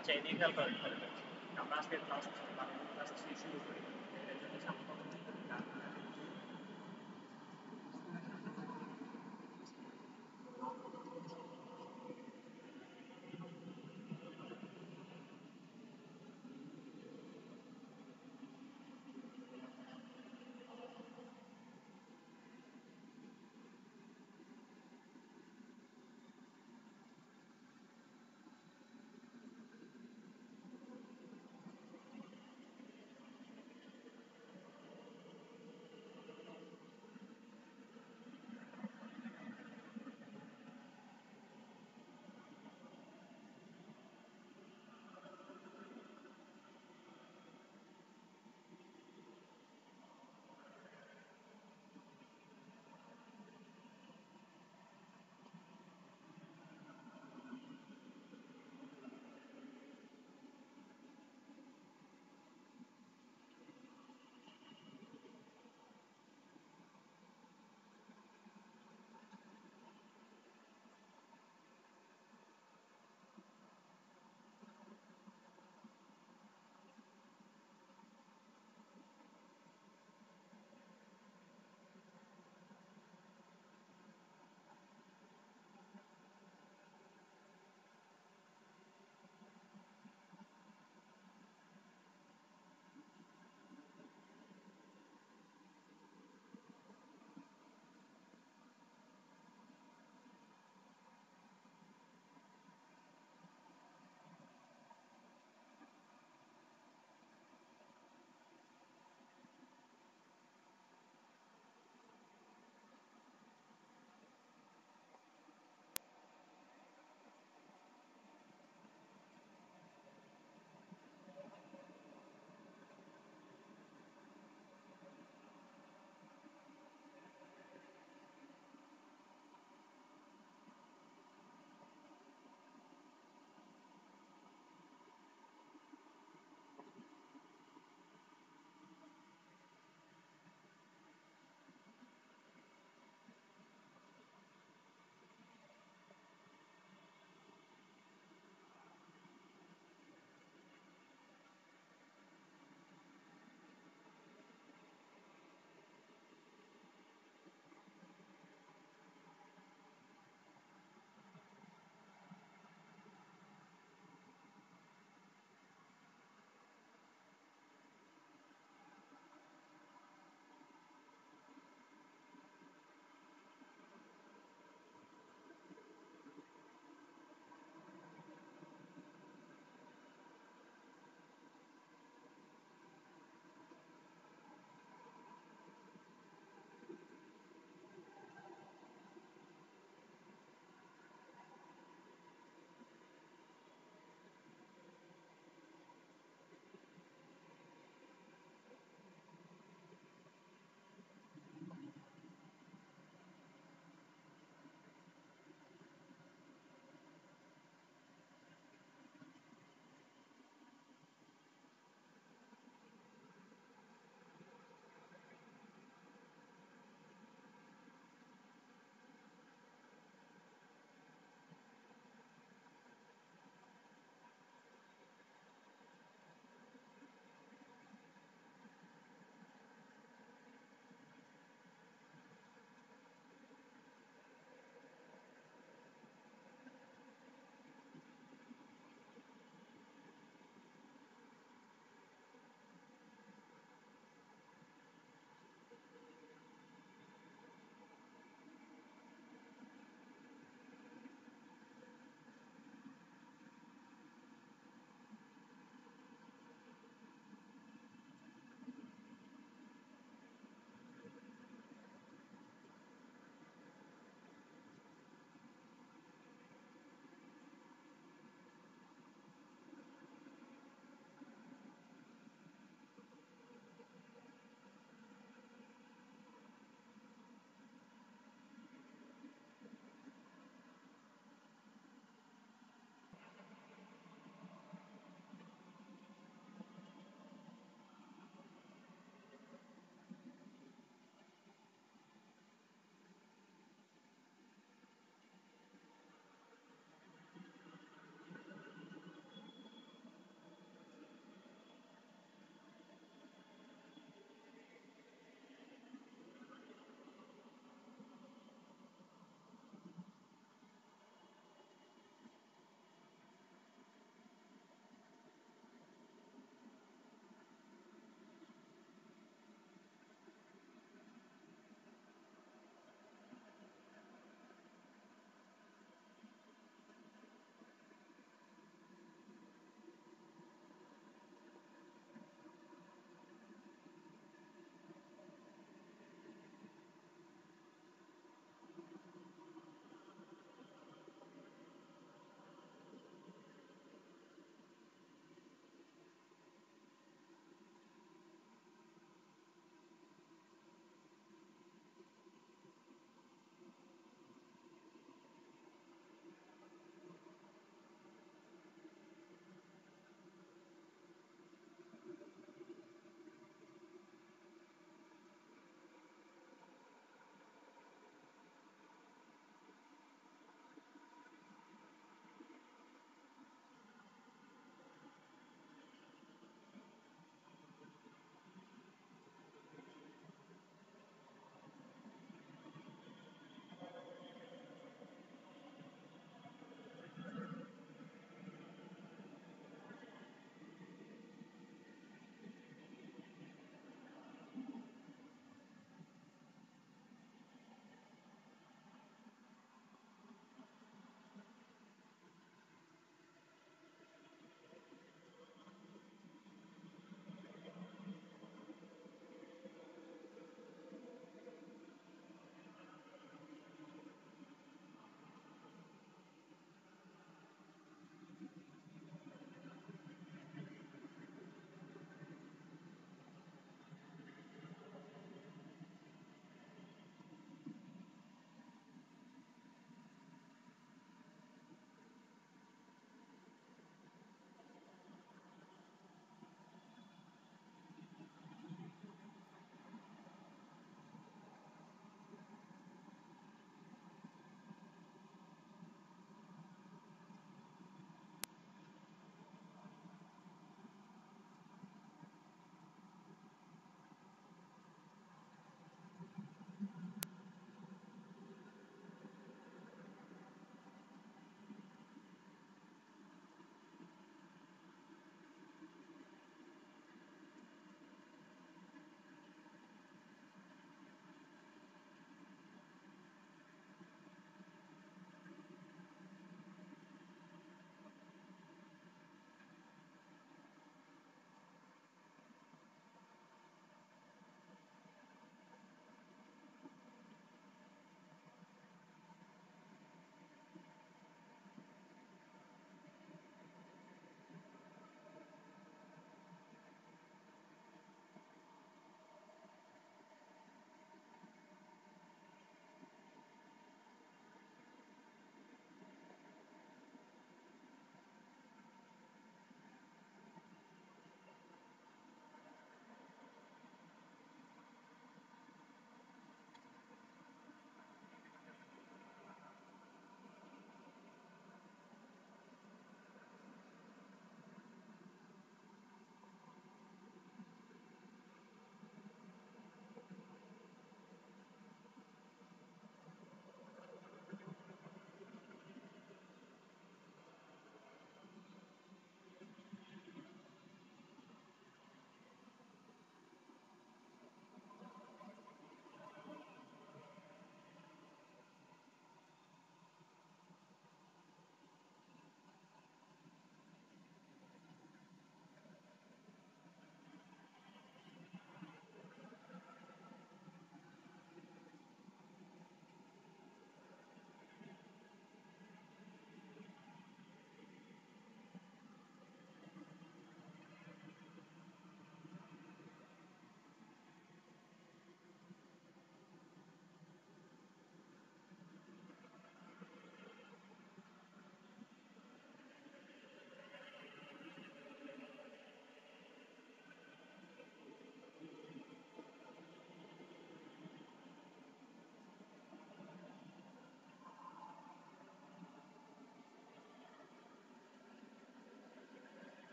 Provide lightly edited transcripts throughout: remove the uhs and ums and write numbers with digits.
আচ্ছা, এদিকে খেয়াল করেন তাহলে। আমরা আজকে ক্লাস 3 শুরু করি। এর জন্য সামনে কত মিনিট গান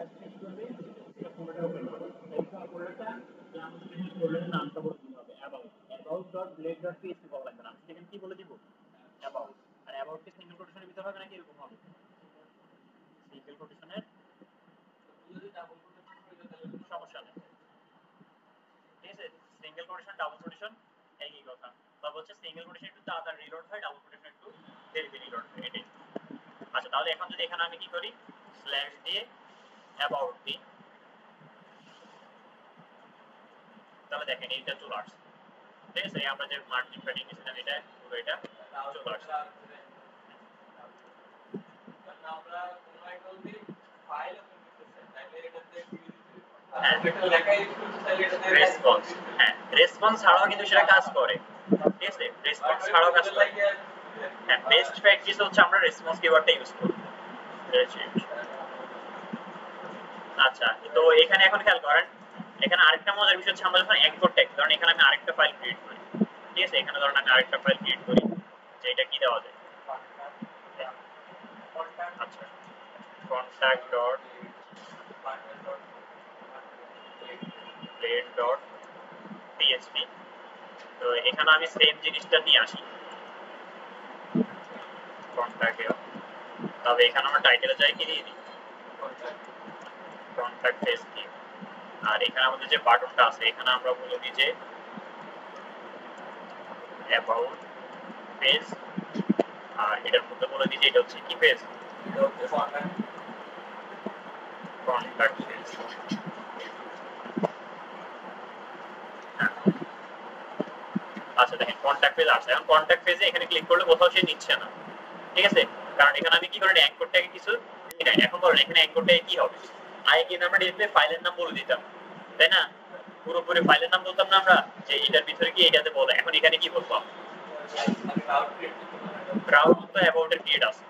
কি করবে এটা ফোল্ডারটা ওপেন করবে এই ফোল্ডারটা আমাদের ফোল্ডারের নামটা বলে দিতে হবে about.blade.php বলা লাগবে না সেখানে কি বলে দিব about আর about কে সিঙ্গেল কোটেশনের ভিতরে হবে নাকি এরকম হবে সিঙ্গেল কোটেশনের যদি ডাবল কোটেশন হয়ে যায় তাহলে সমস্যা নেই ঠিক আছে সিঙ্গেল কোটেশন ডাবল কোটেশন একই কথা তবে হচ্ছে সিঙ্গেল কোটেশন একটু তাড়াতাড়ি রিলোড হয় ডাবল কোটেশন একটু দেরিতে রিলোড হয় এটাই আচ্ছা তাহলে এখন যদি এখানে আমি কি করি স্ল্যাশ দিয়ে about দিই তাহলে দেখেন এইটা চলে আসছে ঠিক আছে আমরা যে মার্জিন প্যাডিং নিয়েছিলাম এটা পুরো এটা চলে আসছে আমরা কোন একটা যদি ফাইল ওপেন করতে চাই তাহলে এটাতে এটা লেখাই তাহলে এটাতে রেসপন্স হ্যাঁ রেসপন্স ছাড়াও কিন্তু সেটা কাজ করে ঠিক আছে রেসপন্স ছাড়াও কাজ করে হ্যাঁ বেস্ট প্র্যাকটিস হচ্ছে আমরা রেসপন্স কিওয়ার্ডটা ইউজ করি আচ্ছা তো এখানে এখন খেয়াল করেন এখানে আরেকটা মজার বিষয় হচ্ছে আমরা যখন এনকোড ট্যাগ ধরেন এখানে আমি আরেকটা ফাইল ক্রিয়েট করি ঠিক আছে এখানে ধরেন আমি আরেকটা ফাইল ক্রিয়েট করি যেটা কি দেওয়া যায় আচ্ছা contact.blade.php তো এখানে আমি সেম জিনিসটা নিয়ে আসি কন্টাক্টে তবে এখানে আমরা টাইটেলে যাই কি দিয়ে দিই কন্টাক্ট পেজ কি আর এখানে আমাদের যে বাটনটা আছে এখানে আমরা বলে দিই যে about পেজ আর এটার মধ্যে বলে দিই যে এটা হচ্ছে কি পেজ এটা হচ্ছে কন্টাক্ট পেজ আচ্ছা দেখেন কন্টাক্ট পেজ আছে এখন কন্টাক্ট পেজে এখানে ক্লিক করলে কোথাও সে নিচ্ছে না ঠিক আছে কারণ এখানে আমি কি করে অ্যাঙ্করটাকে কিছু এটাই এখন বলেন এখানে অ্যাঙ্করটাকে কি হবে আগে কিন্তু আমরা ডিরেক্টলি ফাইলের নাম বলে দিতাম তাই না পুরোপুরি ফাইলের নাম বলতাম না আমরা যে এটার ভিতরে কি এটাতে বলে এখন এখানে কি বলবো রাউট তো অ্যাবাউট এর ক্রিয়েট আছে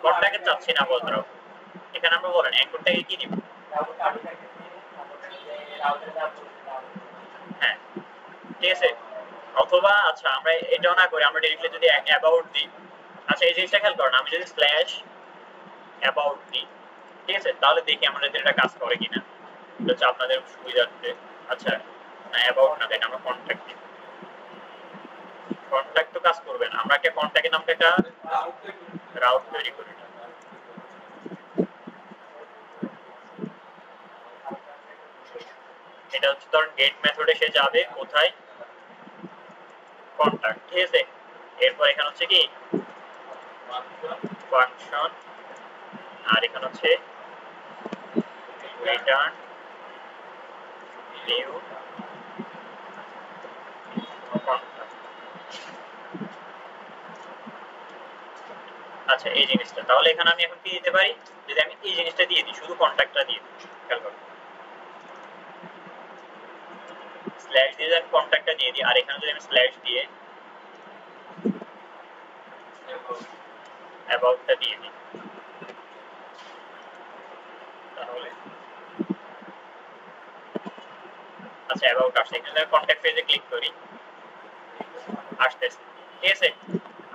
কন্টাক্টে চাচ্ছি না বলতে রাউট এখানে আমরা বলেন অ্যাঙ্করটাকে কি নিব হ্যাঁ ঠিক আছে অথবা আচ্ছা আমরা এটাও না করি আমরা ডিরেক্টলি যদি অ্যাবাউট দিই আচ্ছা এই জিনিসটা খেয়াল করেন আমি যদি স্ল্যাশ অ্যাবাউট দিই ঠিক আছে তাহলে দেখি আমাদের এটা কাজ করে কিনা এটা হচ্ছে আপনাদের সুবিধার্থে আচ্ছা না অ্যাবাউট না দেন আমরা কন্টাক্ট দিই কন্টাক্ট তো কাজ করবে না আমরা একটা কন্টাক্টের নামটা একটা রাউট তৈরি করি এটা হচ্ছে ধর গেট মেথডে সে যাবে কোথায় কন্টাক্ট ঠিক আছে এরপর এখানে হচ্ছে কি ফাংশন আর এখানে হচ্ছে রিটার্ন নিউ কন্টাক্ট আচ্ছা এই জিনিসটা তাহলে এখানে আমি এখন কি দিতে পারি যদি আমি এই জিনিসটা দিয়ে দিই শুধু কন্টাক্টটা দিয়ে দিই খেয়াল করুন স্ল্যাশ দিয়ে আমি কন্টাক্টটা দিয়ে দিই আর এখানে যদি আমি স্ল্যাশ দিয়ে অ্যাবাউটটা দিয়ে দিই তাহলে আচ্ছা অ্যাবাউট আসছে এখানে আমি কন্টাক্ট পেজে ক্লিক করি আসতেছে ঠিক আছে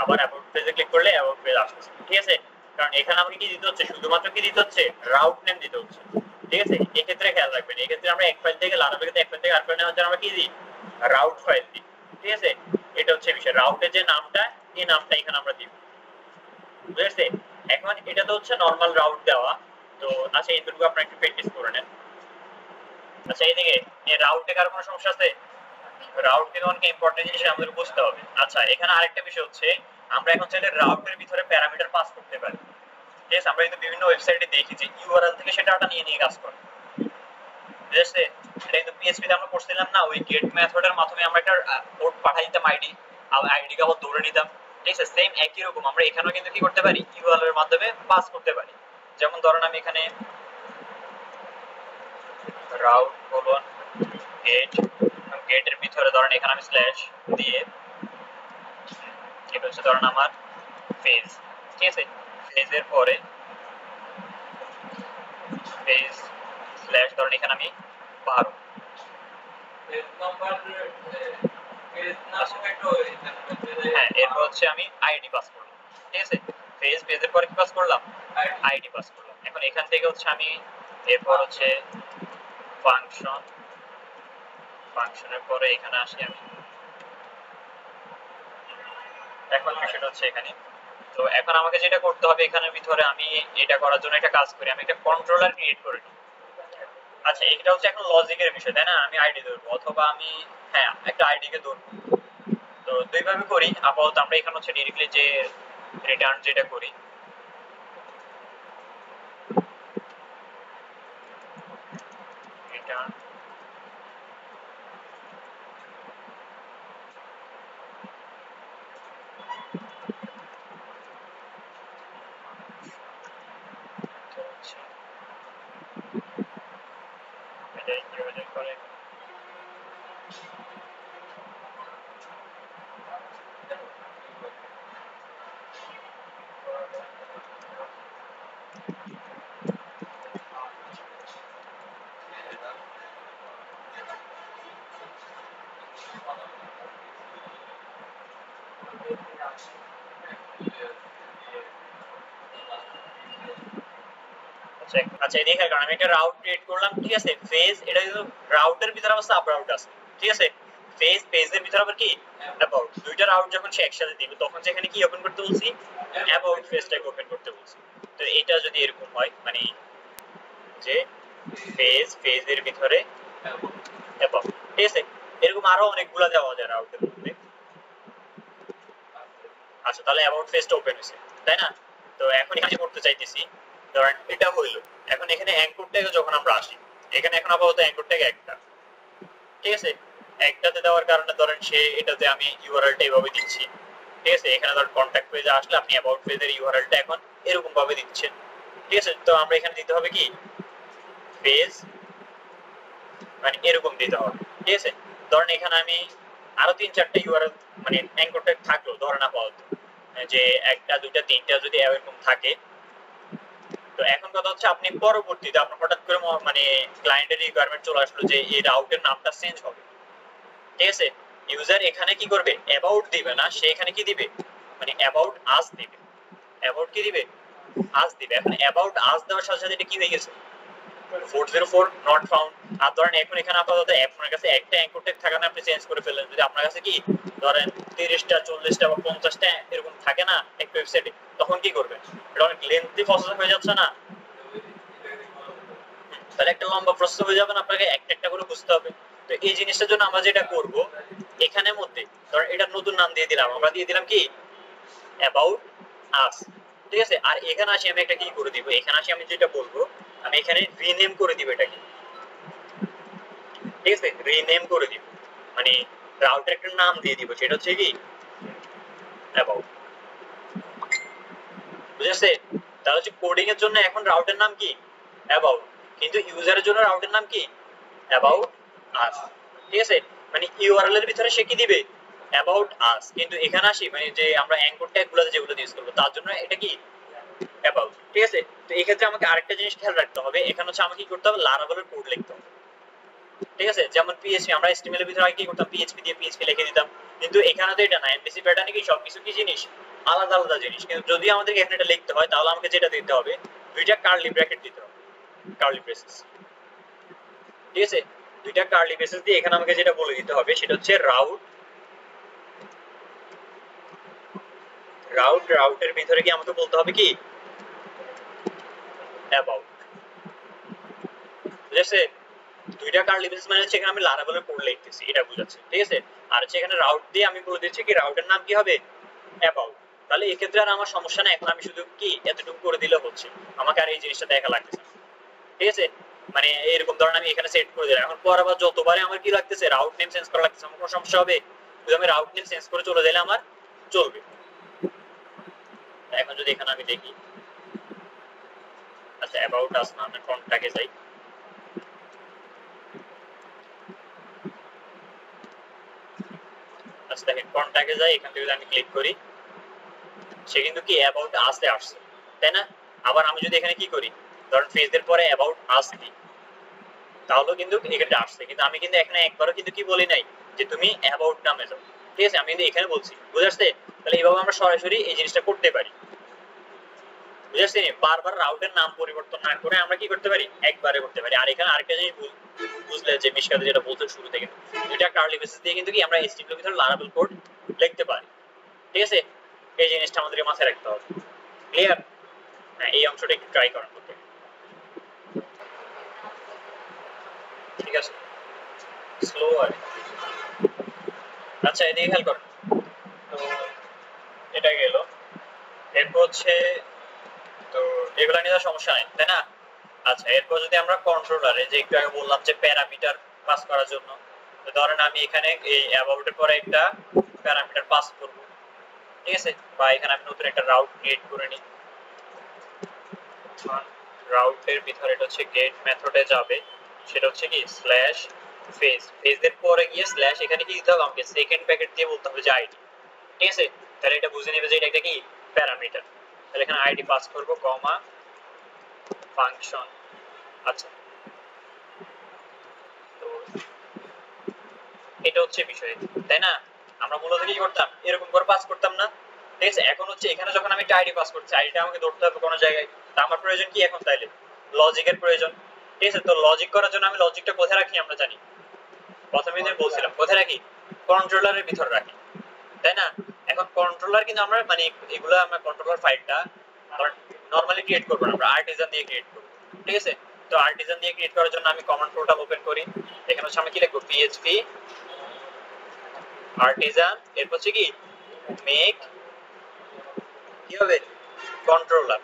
আবার অ্যাবাউট পেজে ক্লিক করলে অ্যাবাউট পেজ আসতেছে ঠিক আছে কারণ এখানে আমাকে কি দিতে হচ্ছে শুধুমাত্র কি দিতে হচ্ছে রাউট নেম দিতে হচ্ছে ঠিক আছে এই ক্ষেত্রে খেয়াল রাখবেন এই ক্ষেত্রে আমরা এক ফাইল থেকে লারাবেলকে এক ফাইল থেকে আরেক ফাইল নেওয়ার জন্য আমরা কি দিই রাউট ফাইল দিই ঠিক আছে এটা হচ্ছে বিষয় রাউটের যে নামটা এই নামটা এখানে আমরা দিব বুঝেছে এখন এটা তো হচ্ছে নরমাল রাউট দেওয়া তো আচ্ছা এইটুকু আপনারা একটু প্র্যাকটিস করে নেন আচ্ছা এইদিকে এই রাউটে কার কোনো সমস্যা আছে রাউট কিন্তু অনেক ইম্পর্টেন্ট জিনিস আমাদের বুঝতে হবে আচ্ছা এখানে আরেকটা বিষয় হচ্ছে আমরা এখন চাইলে রাউটের ভিতরে প্যারামিটার পাস করতে পারি ঠিক আছে আমরা কিন্তু বিভিন্ন ওয়েবসাইটে দেখি যে ইউআরএল থেকে সেটা ডাটা নিয়ে কাজ করে ঠিক আছে এটা কিন্তু পিএইচপি তে আমরা করছিলাম না ওই গেট মেথডের মাধ্যমে আমরা একটা পোর্ট পাঠাই দিতাম আইডি আর আইডিকে আবার ধরে নিতাম ঠিক আছে সেম একই রকম আমরা এখানেও কিন্তু কি করতে পারি ইউআরএল এর মাধ্যমে পাস করতে পারি যেমন ধরেন আমি এখানে রাউট কোলন গেট গেটের ভিতরে ধরেন এখানে আমি স্ল্যাশ দিয়ে এটা হচ্ছে ধরেন আমার পেজ ঠিক আছে পেজের পরে পেজ স্ল্যাশ ধরেন এখানে আমি 12 পেজ নাম্বার পেজ নাম্বার হ্যাঁ এরপর হচ্ছে আমি আইডি পাস করব ঠিক আছে পেজের পরে কি পাস করলাম? আইডি পাস করলাম। এখন এখান থেকে হচ্ছে আমি এরপর হচ্ছে ফাংশনের পরে এখানে আসি আমি। এখন বিষয়টা হচ্ছে এখানে, তো এখন আমাকে যেটা করতে হবে এখানের ভিতরে, আমি এটা করার জন্য একটা কাজ করি, আমি একটা কন্ট্রোলার ক্রিয়েট করে নিই। আচ্ছা, এটা হচ্ছে এখন লজিকের বিষয়, তাই না? আমি আইডি ধরবো অথবা আমি, হ্যাঁ, একটা আইডি কে ধরবো। তো দুইভাবে করি আপাতত। আমরা এখানে হচ্ছে ডিরেক্টলি যে রিটার্ন যেটা করি, রিটার্ন এটা কিভাবে করে। আচ্ছা আচ্ছা, এদিকে কারণ আমি একটা রাউট ক্রিয়েট করলাম, ঠিক আছে? ফেজ, এটা কিন্তু রাউটের ভিতরে অবস্থা আপ রাউট আছে, ঠিক আছে? পেজের ভিতরে আবার কি অ্যাবাউট, দুইটা রাউট যখন সে একসাথে দিবে তখন সেখানে কি ওপেন করতে বলছি? অ্যাবাউট পেজটাকে ওপেন করতে বলছি। তো এটা যদি এরকম হয়, মানে যে পেজের ভিতরে অ্যাবাউট, ঠিক আছে? এরকম আরো অনেকগুলো দেওয়া যায় রাউটের মধ্যে। আচ্ছা, তাহলে অ্যাবাউট পেজটা ওপেন হয়েছে, তাই না? তো এখন এখানে করতে চাইতেছি, ধরেন এটা হইলো। এখন এখানে অ্যাঙ্কর ট্যাগে যখন আমরা আসি, এখানে এখন আপাতত অ্যাঙ্কর ট্যাগ একটা, ঠিক আছে? একটাতে দেওয়ার কারণে ধরেন সে এটাতে আমি ইউআরএলটা এইভাবে দিচ্ছি, ঠিক আছে? এখানে ধরেন কন্ট্যাক্ট পেজে আসলে আপনি অ্যাবাউট পেজের ইউআরএলটা এখন এরকম ভাবে দিচ্ছেন, ঠিক আছে? তো আমরা এখানে দিতে হবে কি পেজ, মানে এরকম দিতে হবে, ঠিক আছে? ধরেন এখানে আমি আরো 3-4টা ইউআরএল, মানে অ্যাঙ্কর ট্যাগ থাকলো ধরেন আপাতত, যে একটা দুইটা তিনটা যদি এরকম থাকে। তো এখন কথা হচ্ছে আপনি পরবর্তীতে আপনার হঠাৎ করে মানে ক্লায়েন্টের রিকোয়ারমেন্ট চলে আসলো যে এই রাউটের নামটা চেঞ্জ হবে, ঠিক আছে? ইউজার এখানে কি করবে? অ্যাবাউট দিবে না, সে এখানে কি দিবে? মানে অ্যাবাউট আস দিবে। অ্যাবাউট কি দিবে? আস দিবে। এখন অ্যাবাউট আস দেওয়ার সাথে সাথে এটা কি হয়ে গেছে? 404 নট ফাউন্ড। আর ধরেন এখন এখানে আপাতত আপনার কাছে একটা অ্যাঙ্কর ট্যাগ থাকা না, আপনি চেঞ্জ করে ফেললেন। যদি আপনার কাছে কি ধরেন 30টা 40টা বা 50টা এরকম থাকে না একটা ওয়েবসাইটে, তখন কি করবেন? এটা অনেক লেন্থি প্রসেস হয়ে যাচ্ছে না? তাহলে একটা লম্বা প্রসেস হয়ে যাবে না, আপনাকে একটা একটা করে বুঝতে হবে। তো এই জিনিসটার জন্য আমরা যেটা করব, এখানের মধ্যে ধরেন এটা নতুন নাম দিয়ে দিলাম, আমরা দিয়ে দিলাম কি অ্যাবাউট আস, ঠিক আছে? আর এখানে আসি আমি একটা কি করে দিব, এখানে আসি আমি যেটা বলবো, আমি এখানে রিনেম করে দিব এটাকে, ঠিক আছে? রিনেম করে দিব, মানে রাউটের একটা নাম দিয়ে দিব, সেটা হচ্ছে কি অ্যাবাউট, বুঝেছে? তাহলে হচ্ছে কোডিং এর জন্য এখন রাউটের নাম কি অ্যাবাউট, কিন্তু ইউজারের জন্য রাউটের নাম কি অ্যাবাউট আস, ঠিক আছে? মানে ইউআরএল এর ভিতরে সে কি দিবে? About us. কিন্তু এখানে আসি মানে যে আমরা অ্যাঙ্কর ট্যাগ গুলো যেগুলো ইউজ করব তার জন্য এটা কি অ্যাবাউট, ঠিক আছে? তো এই ক্ষেত্রে আমাকে আরেকটা জিনিস খেয়াল রাখতে হবে, এখানে হচ্ছে আমাকে কি করতে হবে? লারাভেলের কোড লিখতে হবে, ঠিক আছে? যেমন পিএইচপি, আমরা এসটিএমএল এর ভিতরে আগে কি করতাম? পিএইচপি দিয়ে পিএইচপি লিখে দিতাম। কিন্তু এখানে তো এটা না, এমভিসি প্যাটার্নে কি সবকিছু কি জিনিস আলাদা আলাদা জিনিস। কিন্তু যদি আমাদেরকে এখানে এটা লিখতে হয় তাহলে আমাকে যেটা দিতে হবে, দুইটা কার্লি ব্র্যাকেট দিতে হবে, কার্লি ব্রেসেস, ঠিক আছে? দুইটা কার্লি ব্রেসেস দিয়ে এখানে আমাকে যেটা বলে দিতে হবে সেটা হচ্ছে রাউটের ভিতরে কি আমাকে বলতে হবে কি অ্যাবাউট, বুঝেছে? দুইটা কার্লি ব্রেসেস মানে হচ্ছে এখানে আমি লারাভেলের কোড লিখতেছি, এটা বুঝাচ্ছে, ঠিক আছে? আর হচ্ছে এখানে রাউট দিয়ে আমি বলে দিচ্ছি কি রাউটের নাম কি হবে অ্যাবাউট। তাহলে এই ক্ষেত্রে আর আমার সমস্যা না, এখন আমি শুধু কি এতটুকু করে দিলে হচ্ছে, আমাকে আর এই জিনিসটা দেখা লাগতেছে না, ঠিক আছে? মানে এরকম ধরনের আমি এখানে সেট করে দিলাম। এখন পর আবার যতবারে আমার কি লাগতেছে রাউট নেম চেঞ্জ করা লাগতেছে, আমার কোনো সমস্যা হবে? যদি আমি রাউট নেম চেঞ্জ করে চলে দিলে আমার চলবে। এখন যদি এখানে আমি দেখি, আচ্ছা অ্যাবাউট আস না, আমি ফ্রন্টটাকে যাই, আচ্ছা দেখেন ফ্রন্টটাকে যাই, এখান থেকে আমি ক্লিক করি, সে কিন্তু কি অ্যাবাউট আসে আসছে, তাই না? আবার আমি যদি এখানে কি করি, ধরেন ফেজের পরে অ্যাবাউট আস দিই, তাহলেও কিন্তু এখানে আসছে। কিন্তু আমি কিন্তু এখানে একবারও কিন্তু কি বলি নাই যে তুমি অ্যাবাউট নামে যাও, ঠিক আছে? আমি কিন্তু এখানে বলছি, বুঝে আসছে? তাহলে এইভাবে আমরা সরাসরি এই জিনিসটা করতে পারি। বুঝেছি বারবার রাউটের নাম পরিবর্তন না করে আমরা কি করতে পারি একবারে করতে পারি আর এখানে আরেকটা জিনিস বুঝলে যে মিশকাতে যেটা বলতে শুরু থেকে দুইটা কার্লি বেসিস দিয়ে কিন্তু কি আমরা HTML এর ভিতরে লারাবেল কোড লিখতে পারি ঠিক আছে এই জিনিসটা আমাদের মাথায় রাখতে হবে ক্লিয়ার হ্যাঁ এই অংশটা একটু ট্রাই করেন করতে ঠিক আছে স্লো আর আচ্ছা এদিকে খেয়াল করুন তো এটা গেল এরপর হচ্ছে তো এগুলা নিয়ে সমস্যা নাই তাই না আচ্ছা এরপর যদি আমরা কন্ট্রোলারে যে একটু আগে বললাম যে প্যারামিটার পাস করার জন্য তো ধরেন আমি এখানে এই অ্যাবাউটের পরে একটা প্যারামিটার পাস করব ঠিক আছে বা এখানে আমি নতুন একটা রাউট ক্রিয়েট করে নিই রাউটের ভিতরে এটা হচ্ছে গেট মেথডে যাবে সেটা হচ্ছে কি স্ল্যাশ ফেজ ফেজের পরে গিয়ে স্ল্যাশ এখানে কি দিতে হবে আমাকে সেকেন্ড প্যাকেট দিয়ে বলতে হবে যে আইডি ঠিক আছে তাহলে এটা বুঝে নেবে যে এটা একটা কি প্যারামিটার তাহলে এখানে আইডি পাস করব কমা ফাংশন আচ্ছা তো এটা হচ্ছে বিষয় তাই না আমরা মূলত কি করতাম এরকম করে পাস করতাম না ঠিক আছে এখন হচ্ছে এখানে যখন আমি আইডি পাস করছি আইডিটা আমাকে ধরতে হবে কোনো জায়গায় তা আমার প্রয়োজন কি এখন তাইলে লজিকের প্রয়োজন ঠিক আছে তো লজিক করার জন্য আমি লজিকটা কোথায় রাখি আমরা জানি প্রথমে যে বলছিলাম কোথায় রাখি কন্ট্রোলারের ভিতর রাখি তাই না এখন কন্ট্রোলার কিন্তু আমরা মানে এগুলো আমরা কন্ট্রোলার ফাইলটা নরমালি ক্রিয়েট করব না আমরা আর্টিজান দিয়ে ক্রিয়েট করব ঠিক আছে তো আর্টিজান দিয়ে ক্রিয়েট করার জন্য আমি কমান্ড পোর্টাল ওপেন করি এখানে হচ্ছে আমি কি লিখব php আর্টিজান এরপর হচ্ছে কি মেক কি হবে কন্ট্রোলার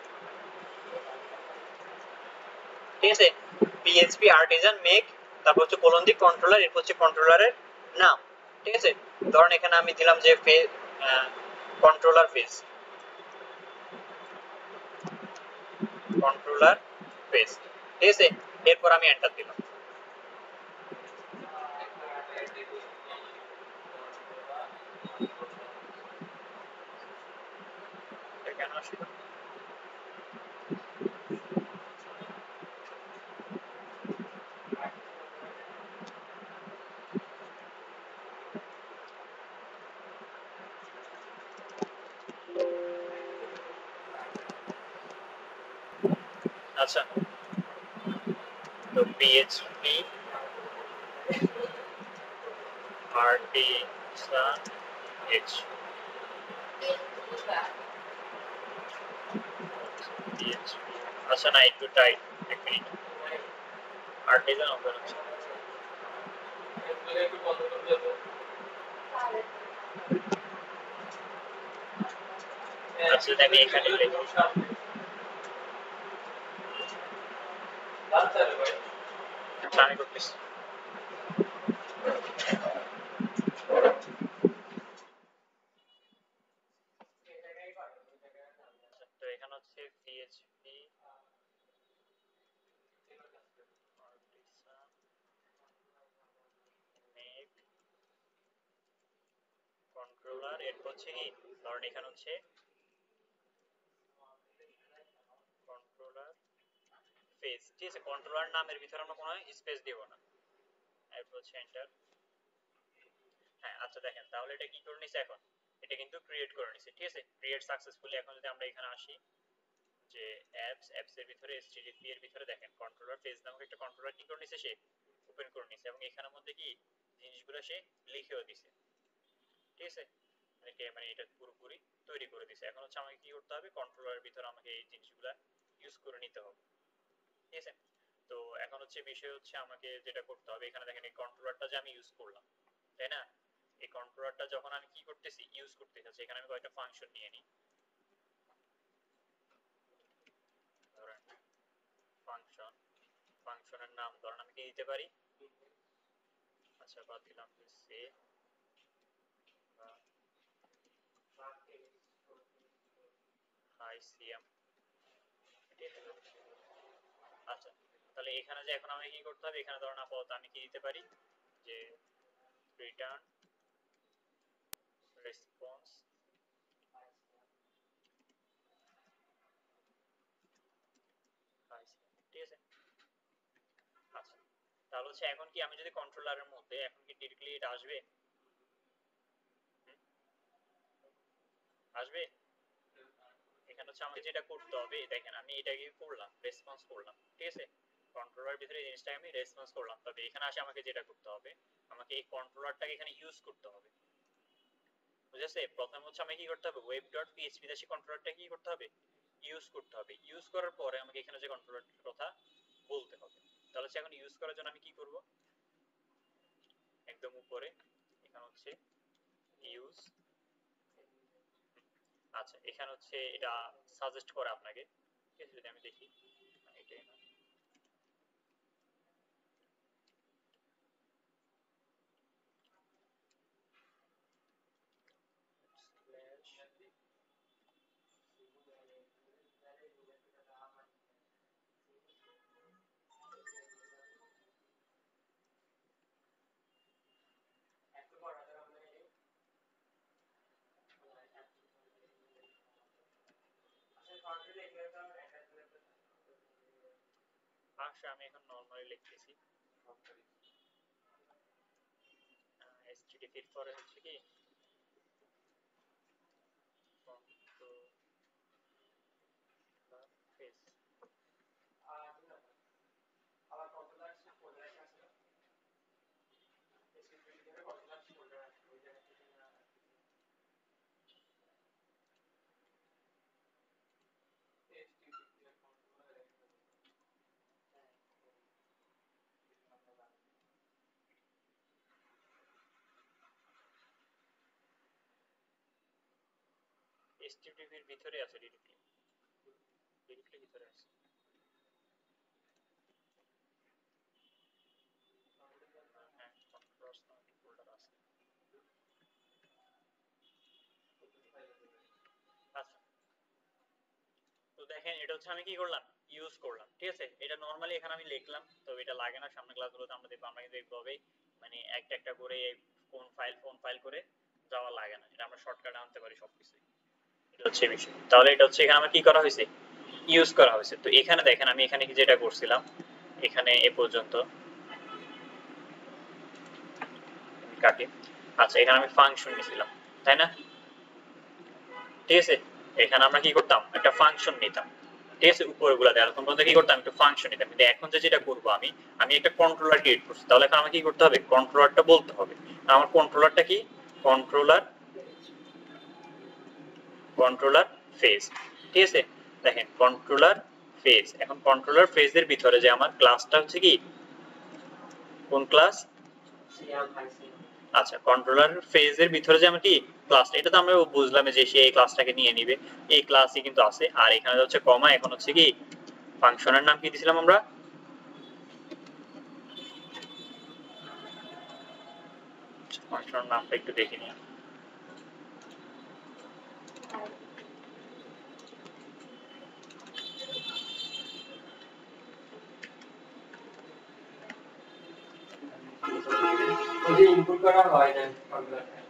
ঠিক আছে php আর্টিজান মেক তারপর হচ্ছে কোলন দি কন্ট্রোলার এরপর হচ্ছে কন্ট্রোলারের নাম ঠিক আছে ধরুন এখানে আমি দিলাম যে কন্ট্রোলার ফেজ কন্ট্রোলার ফেজ ঠিক আছে এরপর আমি এন্টার দিলাম কেন আসলো আচ্ছা তো php artisan h php আচ্ছা না একটু টাইট এক মিনিট আর্টিজান ওপেন হচ্ছে আচ্ছা আমি এখানে লিখব আচ্ছা আমি করতেছি তো এখানে হচ্ছে php artisan make কন্ট্রোলার এরপর হচ্ছে কি ধরুন এখানে হচ্ছে কন্ট্রোলার ফেজ ঠিক আছে কন্ট্রোলার নামের ভিতরে আমরা কোনো স্পেস দেব না এরপর হচ্ছে এন্টার হ্যাঁ আচ্ছা দেখেন তাহলে এটা কি করে নিছে এখন এটা কিন্তু ক্রিয়েট করে নিছে ঠিক আছে ক্রিয়েট সাকসেসফুলি এখন যদি আমরা এখানে আসি যে অ্যাপস এর ভিতরে HTTP এর ভিতরে দেখেন কন্ট্রোলার পেজ নামক একটা কন্ট্রোলার কি করে নিছে সে ওপেন করে নিছে এবং এখানের মধ্যে কি জিনিসগুলো সে লিখেও দিছে ঠিক আছে মানে এটা পুরোপুরি তৈরি করে দিছে এখন হচ্ছে আমাকে কি করতে হবে কন্ট্রোলারের ভিতরে আমাকে এই জিনিসগুলো ইউজ করে নিতে হবে ঠিক আছে তো এখন হচ্ছে বিষয় হচ্ছে আমাকে যেটা করতে হবে এখানে দেখেন এই কন্ট্রোলারটা যে আমি ইউজ করলাম তাই না এই কন্ট্রোলারটা যখন আমি কি করতেছি ইউজ করতেছি এখানে আমি কয়েকটা ফাংশন নিয়ে নিই ধরেন ফাংশনের নাম ধরেন আমি কি দিতে পারি আচ্ছা বাদ দিলাম সে ICM আচ্ছা তাহলে এখানে যে এখন আমি কি করতে হবে এখানে ধরেন আপাতত আমি কি দিতে পারি যে রিটার্ন রেসপন্স ঠিক আছে আচ্ছা তাহলে হচ্ছে এখন কি আমি যদি কন্ট্রোলারের মধ্যে এখন কি ডিরেক্টলি এটা আসবে আসবে এখানে হচ্ছে আমাকে যেটা করতে হবে, দেখেন আমি এটাকে করলাম, রেসপন্স করলাম, ঠিক আছে, কন্ট্রোলার ভিতরে এই জিনিসটা আমি রেসপন্স করলাম। তবে এখানে আসে আমাকে যেটা করতে হবে, আমাকে এই কন্ট্রোলারটাকে এখানে ইউজ করতে হবে, বুঝেছে? প্রথম হচ্ছে আমাকে কি করতে হবে, web.php তে সেই কন্ট্রোলারটা কি করতে হবে, ইউজ করতে হবে। ইউজ করার পরে আমাকে এখানে যে কন্ট্রোলারটার কথা বলতে হবে। তাহলে এখন ইউজ করার জন্য আমি কি করব, একদম উপরে এখানে হচ্ছে ইউজ, আচ্ছা এখানে হচ্ছে এটা সাজেস্ট করে আপনাকে, ঠিক আছে, যদি আমি দেখি এটাই না, আচ্ছা আমি এখন নরমালি লিখতেছি, http এর পরে হচ্ছে কি কন্ট্রোলার ফেস, http এর ভিতরে আছে ডিরেক্টলি, ডিরেক্টলি ভিতরে আছে। হ্যাঁ কন্ট্রোলার্স নামে একটা ফোল্ডার আছে। আচ্ছা তো দেখেন এটা হচ্ছে আমি কি করলাম, ইউজ করলাম, ঠিক আছে। এটা নরমালি এখানে আমি লিখলাম, তো এটা লাগে না, সামনের ক্লাসগুলোতে আমরা দেখব, আমরা কিন্তু এইভাবেই মানে একটা একটা করে কোন ফাইল করে যাওয়া লাগে না, এটা আমরা শর্টকাটে আনতে পারি সবকিছু, এটা হচ্ছে বিষয়। তাহলে এটা হচ্ছে এখানে আমার কি করা হয়েছে, ইউজ করা হয়েছে। তো এখানে দেখেন আমি এখানে কি যেটা করছিলাম, এখানে এ পর্যন্ত কাটি, আচ্ছা এখানে আমি ফাংশন নিছিলাম, তাই না, ঠিক আছে। এখানে আমরা কি করতাম, একটা ফাংশন নিতাম, ঠিক আছে, উপরগুলা দেওয়ার এখন পর্যন্ত কি করতাম, একটা ফাংশন নিতাম। কিন্তু এখন যেটা করবো আমি, আমি একটা কন্ট্রোলার ক্রিয়েট করছি, তাহলে এখন আমাকে কি করতে হবে, কন্ট্রোলারটা বলতে হবে। আমার কন্ট্রোলারটা কি, কন্ট্রোলার, কন্ট্রোলার ফেজ, ঠিক আছে। দেখেন কন্ট্রোলার ফেজ, এখন কন্ট্রোলার ফেজের ভিতরে যে আমার ক্লাসটা হচ্ছে কি, কোন ক্লাস, আচ্ছা কন্ট্রোলার ফেজের ভিতরে যে আমার কি ক্লাস, এটা তো আমরা বুঝলাম যে সে এই ক্লাসটাকে নিয়ে নিবে, এই ক্লাসই কিন্তু আছে। আর এখানে হচ্ছে কমা, এখন হচ্ছে কি ফাংশনের নাম কি দিছিলাম আমরা, ফাংশনের নামটা একটু দেখে নিই, ওই যে ইনপুট করা হয় না কম্পিউটারে,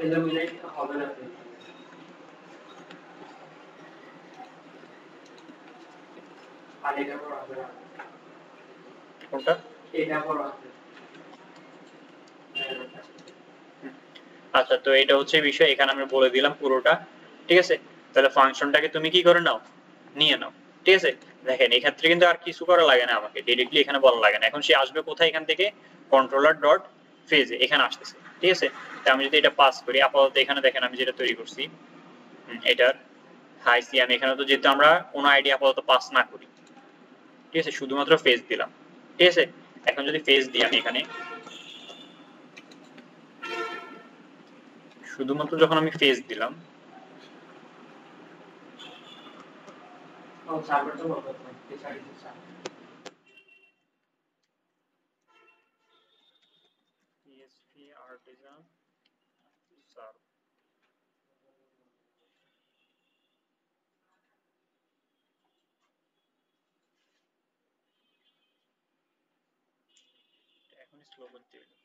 এটা মিলাই হবে না, আর এটা বড় হবে না, কোনটা, এটা বড় আছে। আচ্ছা তো এটা হচ্ছে বিষয়, এখানে আমি বলে দিলাম পুরোটা, ঠিক আছে। তাহলে ফাংশনটাকে তুমি কি করে নাও, নিয়ে নাও, ঠিক আছে। দেখেন এই ক্ষেত্রে কিন্তু আর কিছু করা লাগে না, আমাকে ডিরেক্টলি এখানে বলা লাগে না। এখন সে আসবে কোথায়, এখান থেকে কন্ট্রোলার ডট ফেজে এখানে আসতেছে, ঠিক আছে। তো আমি যদি এটা পাস করি, আপাতত এখানে দেখেন আমি যেটা তৈরি করছি, এটার হাই সি, আমি এখানে তো যেহেতু আমরা কোনো আইডিয়া আপাতত পাস না করি, ঠিক আছে, শুধুমাত্র ফেজ দিলাম, ঠিক আছে। এখন যদি ফেজ দিই আমি এখানে, শুধুমাত্র যখন আমি ফেজ দিলাম, ও সার্ভার তো বড় আছে, এই সাইডে সার্ভার PHP artisan serve, এখন স্লো করতে হবে।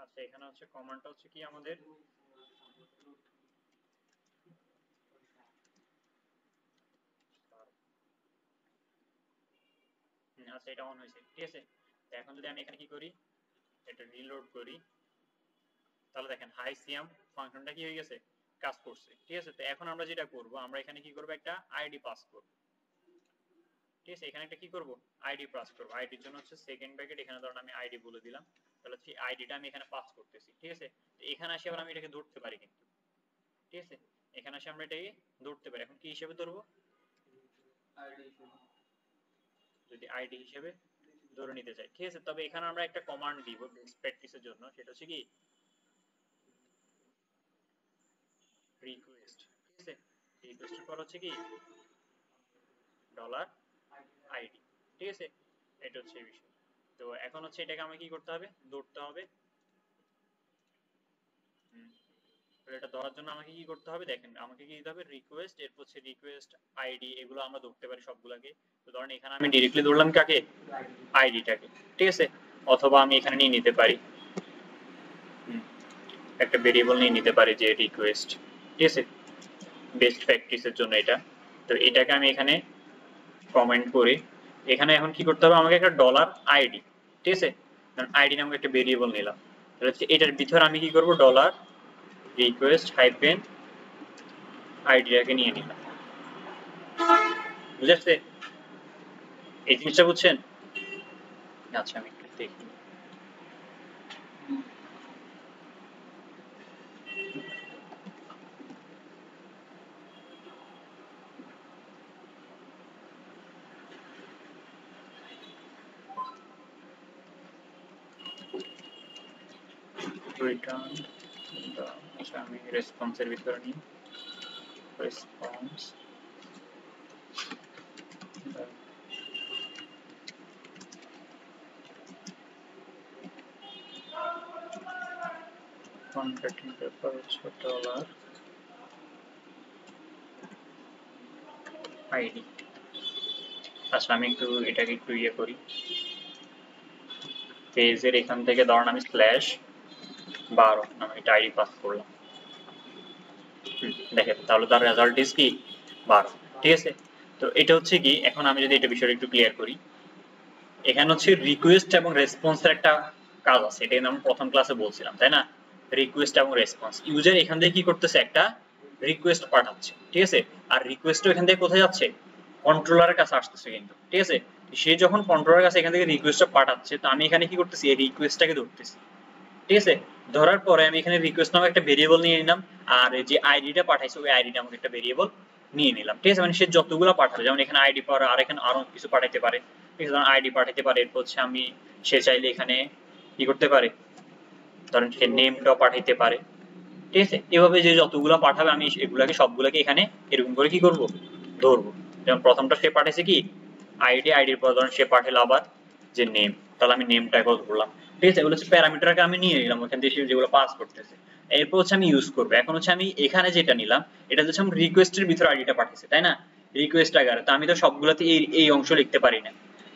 আচ্ছা এখানে হচ্ছে কমান্ডটা হচ্ছে কি আমাদের, আচ্ছা এটা অন হয়েছে, ঠিক আছে। এখন যদি আমি এখানে কি করি, এটা রিলোড করি, তাহলে দেখেন হাই সিয়াম ফাংশনটা কি হয়ে গেছে, কাজ করছে। ঠিক আছে, তো এখন আমরা যেটা করব, আমরা এখানে কি করব, একটা আইডি পাস করব। ঠিক আছে, এখানে একটা কি করব, আইডি পাস করব। আইডির জন্য হচ্ছে সেকেন্ড ব্র্যাকেট, এখানে ধরুন আমি আইডি বলে দিলাম, তাহলে হচ্ছে আইডিটা আমি এখানে পাস করতেছি। ঠিক আছে, তো এখানে আসে আবার আমি এটাকে ধরতে পারি কিন্তু। ঠিক আছে, এখানে আসে আমরা এটাকে ধরতে পারি। এখন কি হিসেবে ধরবো, যদি আইডি হিসেবে ধরে নিতে চাই। ঠিক আছে, তবে এখানে আমরা একটা কমান্ড দিব বেস্ট প্র্যাকটিসের জন্য, সেটা হচ্ছে কি রিকোয়েস্ট। ঠিক আছে, রিকোয়েস্টের পর হচ্ছে কি ডলার আইডি। ঠিক আছে, এটা হচ্ছে এই বিষয়। তো এখন হচ্ছে এটাকে আমাকে কি করতে হবে, ধরতে হবে। এটা ধরার জন্য আমাকে কি করতে হবে, দেখেন আমাকে কি দিতে হবে, রিকোয়েস্ট, এরপর হচ্ছে রিকোয়েস্ট আইডি, এগুলো আমরা ধরতে পারি সবগুলোকে। তো ধরেন এখানে আমি ডাইরেক্টলি ধরলাম কাকে, আইডিটাকে। ঠিক আছে, অথবা আমি এখানে নিয়ে নিতে পারি একটা ভেরিয়েবল নিয়ে নিতে পারি যে রিকোয়েস্ট। ঠিক আছে, বেস্ট প্র্যাকটিসের জন্য এটা। তো এটাকে আমি এখানে কমেন্ট করে এখানে এখন কি করতে হবে, আমাকে একটা ডলার আইডি। ঠিক আছে, আইডি নামক একটা ভেরিয়েবল নিলাম, তাহলে এটার ভিতরে আমি কি করব, ডলার রিকোয়েস্ট হাইফেন আইডিটাকে নিয়ে নিলাম। বুঝাচ্ছে এই জিনিসটা, বুঝছেন? আচ্ছা আমি একটু দেখি। রিটার্ন, আচ্ছা আমি রেসপন্সের ভিতরে নিই, রেসপন্স কনভার্টিং ব্যাপার হচ্ছে ডলার আইডি। আচ্ছা আমি একটু এটাকে একটু ইয়ে করি, পেজের এখান থেকে ধরুন আমি স্ল্যাশ 12 আমি এটা আইডি পাস করলাম। দেখেন তাহলে তার রেজাল্ট ইজ কি 12। ঠিক আছে, তো এটা হচ্ছে কি, এখন আমি যদি এটা বিষয়টা একটু ক্লিয়ার করি, এখানে হচ্ছে রিকোয়েস্ট এবং রেসপন্সের একটা কাজ আছে, এটা কিন্তু আমি প্রথম ক্লাসে বলছিলাম, তাই না? রিকোয়েস্ট এবং রেসপন্স, ইউজার এখান থেকে কি করতেছে, একটা রিকোয়েস্ট পাঠাচ্ছে। ঠিক আছে, আর রিকোয়েস্টও এখান থেকে কোথায় যাচ্ছে, কন্ট্রোলারের কাছে আসতেছে কিন্তু। ঠিক আছে, সে যখন কন্ট্রোলারের কাছে এখান থেকে রিকোয়েস্টটা পাঠাচ্ছে, তো আমি এখানে কি করতেছি, এই রিকোয়েস্টটাকে ধরতেছি। ঠিক আছে, ধরার পরে আমি এখানে রিকোয়েস্ট নামে একটা ভেরিয়েবল নিয়ে নিলাম, আর যে আইডিটা পাঠাইছে ওই আইডিটা আমাকে একটা ভেরিয়েবল নিয়ে নিলাম। ঠিক আছে, মানে সে যতগুলো পাঠাবে, যেমন এখানে আইডি পাওয়ার, আর এখানে আরো কিছু পাঠাইতে পারে। ঠিক আছে, ধরুন আইডি পাঠাইতে পারে, এরপর হচ্ছে আমি সে চাইলে এখানে কি করতে পারে, ধরেন সে নেমটাও পাঠাইতে পারে। ঠিক আছে, এভাবে যে যতগুলো পাঠাবে আমি এগুলাকে সবগুলোকে এখানে এরকম করে কি করব, ধরবো। যেমন প্রথমটা সে পাঠাইছে কি আইডি, আইডির পর ধরেন সে পাঠালো আবার যে নেম, তাহলে আমি নেমটা একবার ধরলাম। ঠিক আছে, এগুলো হচ্ছে প্যারামিটারকে আমি নিয়ে নিলাম ওখান থেকে যেগুলো পাস করতেছে। এরপর হচ্ছে আমি ইউজ করবো, এখন হচ্ছে আমি এখানে যেটা নিলাম এটা হচ্ছে আমি রিকোয়েস্টের ভিতরে আইডিটা পাঠিয়েছে, তাই না? রিকোয়েস্ট আকারে, তো আমি তো সবগুলোতে এই অংশ লিখতে পারি না।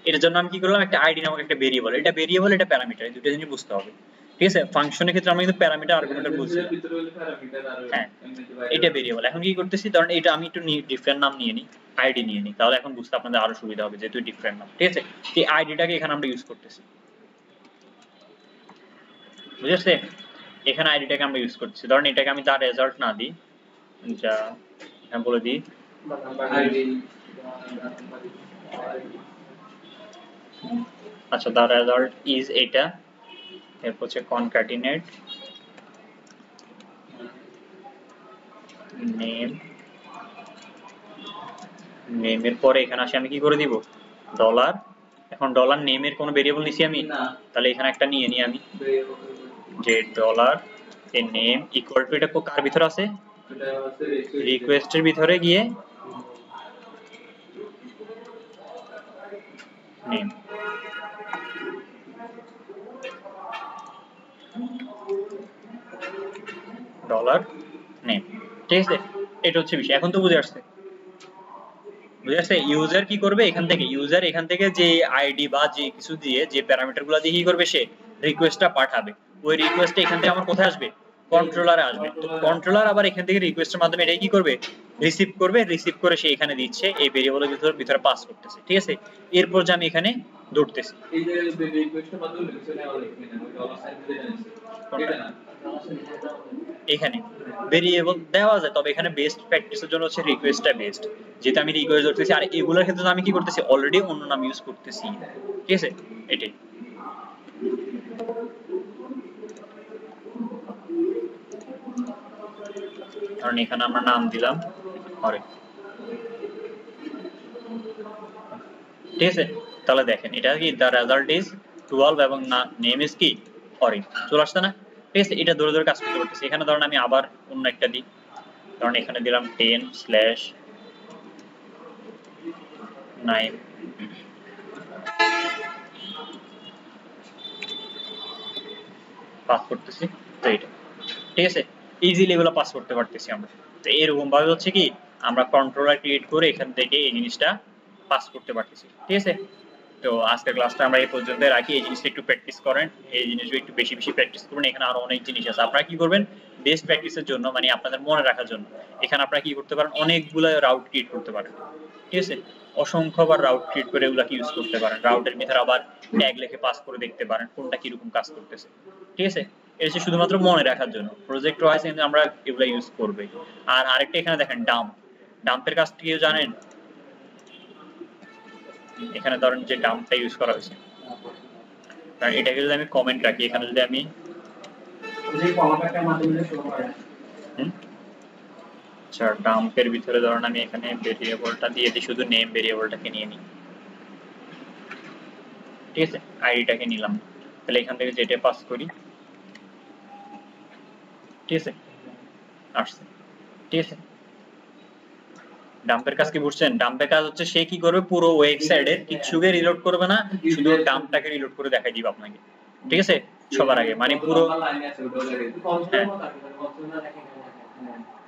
এটার জন্য আমি কি করলাম, একটা আইডি নামক একটা ভেরিয়েবল, এটা ভেরিয়েবল এটা প্যারামিটার, এই দুটো জিনিস বুঝতে হবে। ঠিক আছে, ফাংশনের ক্ষেত্রে আমরা কিন্তু প্যারামিটার আর্গুমেন্ট বলছিলাম। হ্যাঁ, এটা ভেরিয়েবল। এখন কি করতেছি, ধরেন এটা আমি একটু ডিফারেন্ট নাম নিয়ে নিই, আইডি নিয়ে নিই, তাহলে এখন বুঝতে আপনাদের আরো সুবিধা হবে যেহেতু ডিফারেন্ট নাম। ঠিক আছে, এই আইডিটাকে এখানে আমরা ইউজ করতেছি, বুঝেছে? এখানে আইডিটাকে আমরা ইউজ করতেছি, ধরেন এটাকে আমি তার রেজাল্ট না দিই, যা এখানে বলে দিই আচ্ছা the result is এটা, এরপর হচ্ছে concatenate name, নেমের পরে এখানে আসে আমি কি করে দিব, ডলার। এখন ডলার নেমের কোনো ভেরিয়েবল নিছি আমি না, তাহলে এখানে একটা নিয়ে নিই আমি, যে ডলার এর নেম ইকুয়াল টু, এটা কার ভিতরে আছে, রিকোয়েস্টের ভিতরে গিয়ে নেম ডলার নেম। ঠিক আছে, এটা হচ্ছে বিষয়। এখন তো বুঝে আসছে, বুঝে আসছে ইউজার কি করবে, এখান থেকে ইউজার এখান থেকে যে আইডি বা যে কিছু দিয়ে যে প্যারামিটারগুলো দিয়ে কি করবে, সে রিকোয়েস্টটা পাঠাবে। ওই রিকোয়েস্টটা এখান থেকে আমার কোথায় আসবে, কন্ট্রোলারে আসবে। তো কন্ট্রোলার আবার এখান থেকে রিকোয়েস্টের মাধ্যমে এটাই কি করবে, রিসিভ করবে, রিসিভ করে সে এখানে দিচ্ছে, এই ভেরিয়েবলের ভিতরে পাস করতেছে। ঠিক আছে, এরপর যে আমি এখানে ধরতেছি এই যে রিকোয়েস্টের মাধ্যমে লিখছে না ওই ডলার সাইন দিয়ে জানিয়েছে এটা না এখানে ভেরিয়েবল দেওয়া যায়, তবে এখানে বেস্ট প্র্যাকটিসের জন্য হচ্ছে রিকোয়েস্টটা বেস্ট, যেহেতু আমি রিকোয়েস্ট ধরতেছি। আর এগুলোর ক্ষেত্রে আমি কি করতেছি, অলরেডি অন্য নাম ইউজ করতেছি, ঠিক আছে, এটাই। কারণ এখানে আমরা নাম দিলাম অরিন, ঠিক আছে। তাহলে দেখেন এটা কি, দ্য রেজাল্ট ইজ 12 এবং নেম ইজ কি অরিন, চলে আসছে না? ঠিক আছে, এটা ধরে ধরে কাজ করতে পারতেছি। এখানে ধরেন আমি আবার অন্য একটা দিই, কারণ এখানে দিলাম 10/9 পাস করতেছি, তো এটা ঠিক আছে, ইজিলি এগুলো পাস করতে পারতেছি আমরা। তো এরকম ভাবে হচ্ছে কি আমরা কন্ট্রোলার ক্রিয়েট করে এখান থেকে এই জিনিসটা পাস করতে পারতেছি, ঠিক আছে। তো আজকের ক্লাসটা আমরা এই পর্যন্ত রাখি। এই জিনিসটা একটু প্র্যাকটিস করেন, এই জিনিসগুলো একটু বেশি বেশি প্র্যাকটিস করুন। এখানে আরো অনেক জিনিস আছে, আপনারা কি করবেন, বেস্ট প্র্যাকটিসের জন্য, মানে আপনাদের মনে রাখার জন্য এখানে আপনারা কি করতে পারেন, অনেকগুলো রাউট ক্রিয়েট করতে পারেন, ঠিক আছে। অসংখ্যবার রাউট ক্রিয়েট করে এগুলাকে ইউজ করতে পারেন। রাউটের ভিতরে আবার ট্যাগ লিখে পাস করে দেখতে পারেন কোনটা কিরকম কাজ করতেছে, ঠিক আছে। এটা হচ্ছে শুধুমাত্র মনে রাখার জন্য, প্রজেক্ট ওয়াইজ কিন্তু আমরা এগুলা ইউজ করবই। আর আরেকটা এখানে দেখেন ডাম্পের কাজটা কি জানেন? এখানে ধরেন যে ডাম্পটা ইউজ করা হয়েছে, কারণ এটাকে যদি আমি কমেন্ট রাখি, এখানে যদি আমি আচ্ছা ডাম্পের ভিতরে ধরেন আমি এখানে ভেরিয়েবলটা দিয়ে দিই, শুধু নেম ভেরিয়েবলটাকে নিয়ে নিই, ঠিক আছে, আইডিটাকে নিলাম। তাহলে এখান থেকে যেটা পাস করি, ঠিক আছে, আসছে, ঠিক আছে। ডাম্পের কাজ কি বুঝছেন? ডাম্পের কাজ হচ্ছে সে কি করবে, পুরো ওয়েবসাইটের কিছুকে রিলোড করবে না, শুধু ডাম্পটাকে রিলোড করে দেখাই দিবে আপনাকে, ঠিক আছে, সবার আগে, মানে পুরো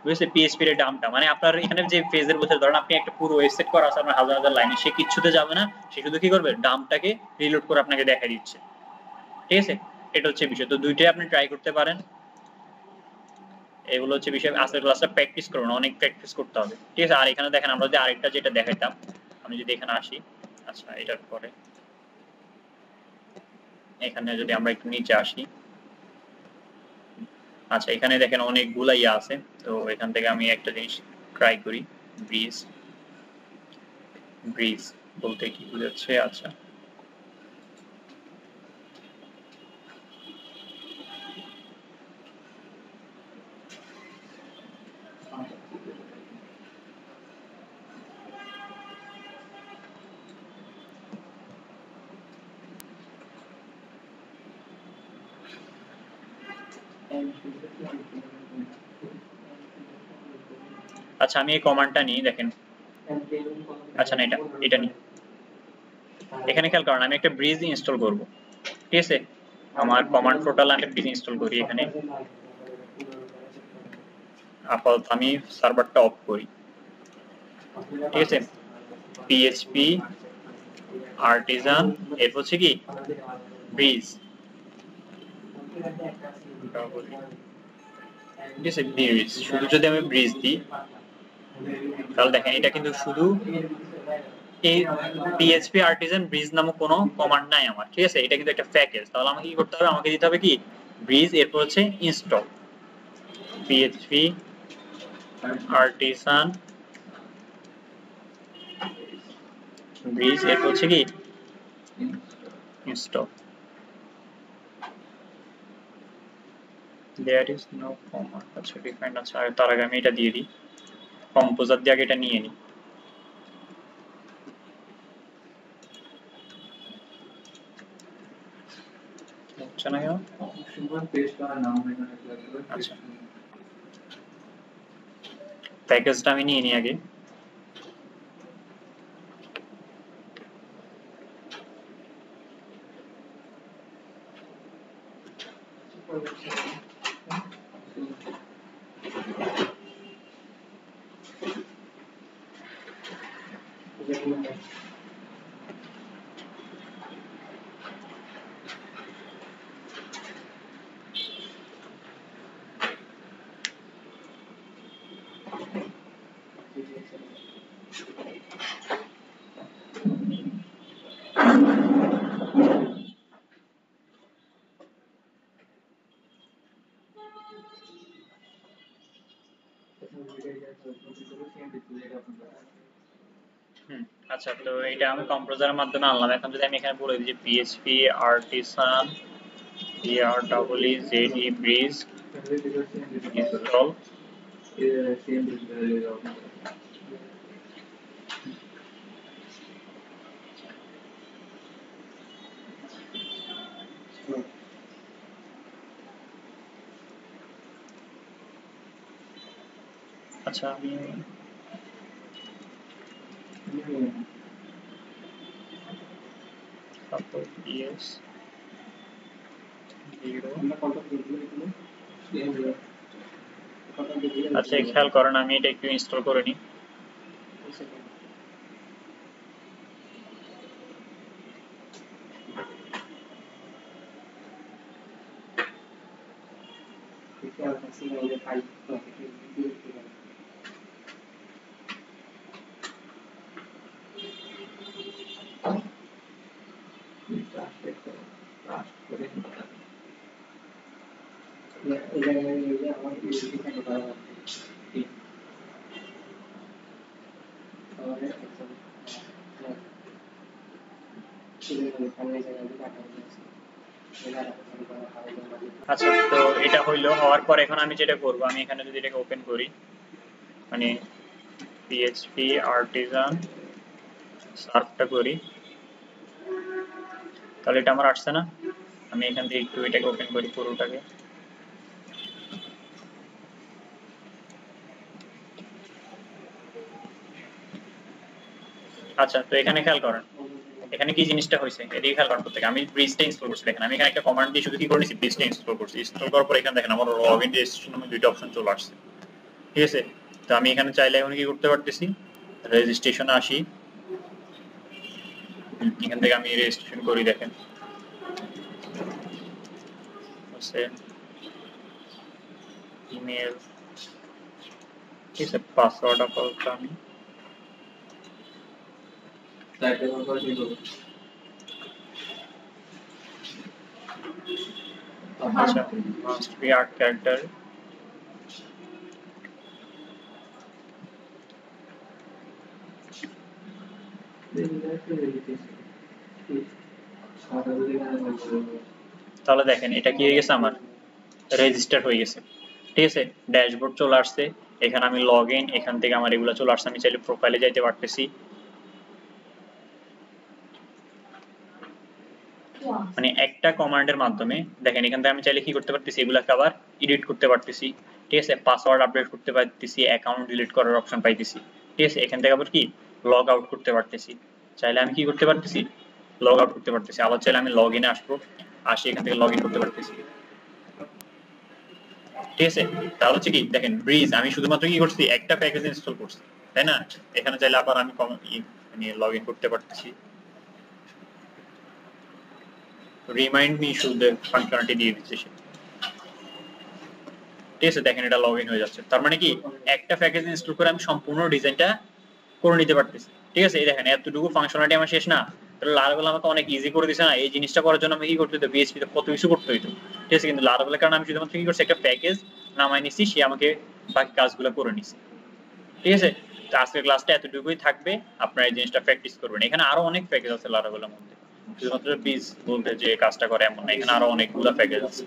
বুঝছে পিএইচপি এর ডাম্পটা, মানে আপনার এখানে যে পেজের ভিতরে ধরেন আপনি একটা পুরো ওয়েবসাইট করা আছে আপনার হাজার হাজার লাইনে, সে কিচ্ছুতে যাবে না, সে শুধু কি করবে, ডাম্পটাকে রিলোড করে আপনাকে দেখাই দিচ্ছে, ঠিক আছে। এটা হচ্ছে বিষয়। তো দুইটাই আপনি ট্রাই করতে পারেন, এগুলো হচ্ছে বিষয়। আজকের ক্লাসটা প্র্যাকটিস করুন, অনেক প্র্যাকটিস করতে হবে, ঠিক আছে। আর এখানে দেখেন আমরা যদি আরেকটা যেটা দেখাইতাম, আমি যদি এখানে আসি, আচ্ছা এটার পরে এখানে যদি আমরা একটু নিচে আসি, আচ্ছা এখানে দেখেন অনেকগুলা ইয়া আছে। তো এখান থেকে আমি একটা জিনিস ট্রাই করি, ব্রিজ। ব্রিজ বলতে কি বোঝাচ্ছে? আচ্ছা আচ্ছা আমি এই কমান্ডটা নিই, দেখেন, আচ্ছা না এটা নিই। এখানে খেয়াল করেন আমি একটা ব্রিজ ইনস্টল করব, ঠিক আছে। আমার কমান্ড টোটাল আমি ব্রিজ ইনস্টল করি এখানে। আপাতত আমি সার্ভারটা অফ করি, ঠিক আছে। পিএইচপি আর্টিজান এরপর হচ্ছে কি ব্রিজ, ঠিক আছে, ব্রিজ। শুধু যদি আমি ব্রিজ দিই তাহলে দেখেন এটা কিন্তু শুধু এই পিএইচপি আর্টিজান ব্রিজ নামক কোনো কমান্ড নাই আমার, ঠিক আছে। এটা কিন্তু একটা প্যাকেজ। তাহলে আমাকে কি করতে হবে, আমাকে দিতে হবে কি ব্রিজ, এরপর হচ্ছে ইনস্টল পিএইচপি আর্টিজান ব্রিজ, এরপর হচ্ছে কি install. there is no command, আচ্ছা ডিফাইন্ড, আচ্ছা তার আগে আমি এটা দিয়ে দিই, কম্পোজার দিয়ে আগে এটা নিয়ে নিই। হচ্ছে না কেন? আচ্ছা প্যাকেজটা আমি নিয়ে নিই আগে। আচ্ছা, তো এটা আমি কম্পোজারের মাধ্যমে আনলাম। এখন যদি আমি এখানে বলে দিই যে PHP artisan BREEZE breeze install, আচ্ছা আমি তারপর PS 0 আচ্ছা খেয়াল করেন আমি এটা একটু ইনস্টল করে নিই। আচ্ছা, তো এটা হইলো। হওয়ার পর এখন আমি যেটা করব, আমি এখানে যদি এটাকে ওপেন করি, মানে PHP artisan সার্ফটা করি, তাহলে এটা আমার আসছে না। আমি এখান থেকে একটু এটাকে ওপেন করি পুরোটাকে। আচ্ছা, তো এখানে খেয়াল করেন এখানে কি জিনিসটা হয়েছে, এদিকে খেয়াল করেন। প্রত্যেকে আমি ব্রিজটা ইনস্টল করছি, দেখেন আমি এখানে একটা কমান্ড দিয়ে শুধু কি করে নিয়েছি, ব্রিজটা ইনস্টল করছি। ইনস্টল করার পর এখানে দেখেন আমার লগইন রেজিস্ট্রেশন নামে দুইটা অপশন চলে আসছে, ঠিক আছে। তো আমি এখানে চাইলে এখন কি করতে পারতেছি, রেজিস্ট্রেশনে আসি, এখান থেকে আমি রেজিস্ট্রেশন করি। দেখেন ইমেল, ঠিক আছে, পাসওয়ার্ড আপাতত আমি আচ্ছা মাস্ট বি 8 ক্যারেক্টার। তাহলে দেখেন এটা কি হয়ে গেছে, আমার রেজিস্টার হয়ে গেছে, ঠিক আছে। ড্যাশবোর্ড চলে আসছে, এখানে আমি লগ ইন, এখান থেকে আমার এগুলো চলে আসছে। আমি চাইলে প্রোফাইলে যাইতে পারতেছি, মানে একটা কমান্ডের মাধ্যমে দেখেন এখান থেকে আমি চাইলে কি করতে পারতেছি, এগুলাকে আবার এডিট করতে পারতেছি, ঠিক আছে। পাসওয়ার্ড আপডেট করতে পারতেছি, অ্যাকাউন্ট ডিলিট করার অপশন পাইতেছি, ঠিক আছে। এখান থেকে আবার কি লগ আউট করতে পারতেছি, চাইলে আমি কি করতে পারতেছি, লগ আউট করতে পারতেছি। আবার চাইলে আমি লগ ইনে আসবো, আসি এখান থেকে লগ ইন করতে পারতেছি, ঠিক আছে। তাহলে হচ্ছে কি দেখেন ব্রিজ আমি শুধুমাত্র কি করছি, একটা প্যাকেজ ইনস্টল করছি, তাই না। এখানে চাইলে আবার আমি লগ ইন করতে পারতেছি, রিমাইন্ড মি শুড ফাংশনালিটি দিয়ে দিচ্ছে সে, ঠিক আছে। দেখেন এটা লগ ইন হয়ে যাচ্ছে। তার মানে কি একটা প্যাকেজ ইনস্টল করে আমি সম্পূর্ণ ডিজাইনটা করে নিতে পারতেছি, ঠিক আছে। এই দেখেন এতটুকু ফাংশনালিটি আমার শেষ না, তাহলে লারাভেল আমাকে অনেক ইজি করে দিছে না। এই জিনিসটা করার জন্য আমি কি করতে হতো, PHP তে কত কিছু করতে হতো, ঠিক আছে। কিন্তু লারাভেলের কারণে আমি শুধুমাত্র কি করছি, একটা প্যাকেজ নামাই নিছি, সে আমাকে বাকি কাজগুলো করে নিছে, ঠিক আছে। তো আজকের ক্লাসটা এতটুকুই থাকবে, আপনারা এই জিনিসটা প্র্যাকটিস করবেন। এখানে আরো অনেক প্যাকেজ আছে লারাভেলের মধ্যে, শুধুমাত্র ব্রিজ বলতে যে কাজটা করে এমন না, এখানে আরো অনেকগুলো প্যাকেজ আছে,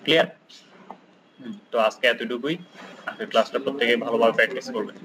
ক্লিয়ার। তো আজকে এতটুকুই, আজকের ক্লাসটা প্রত্যেকে ভালোভাবে প্র্যাকটিস করবেন।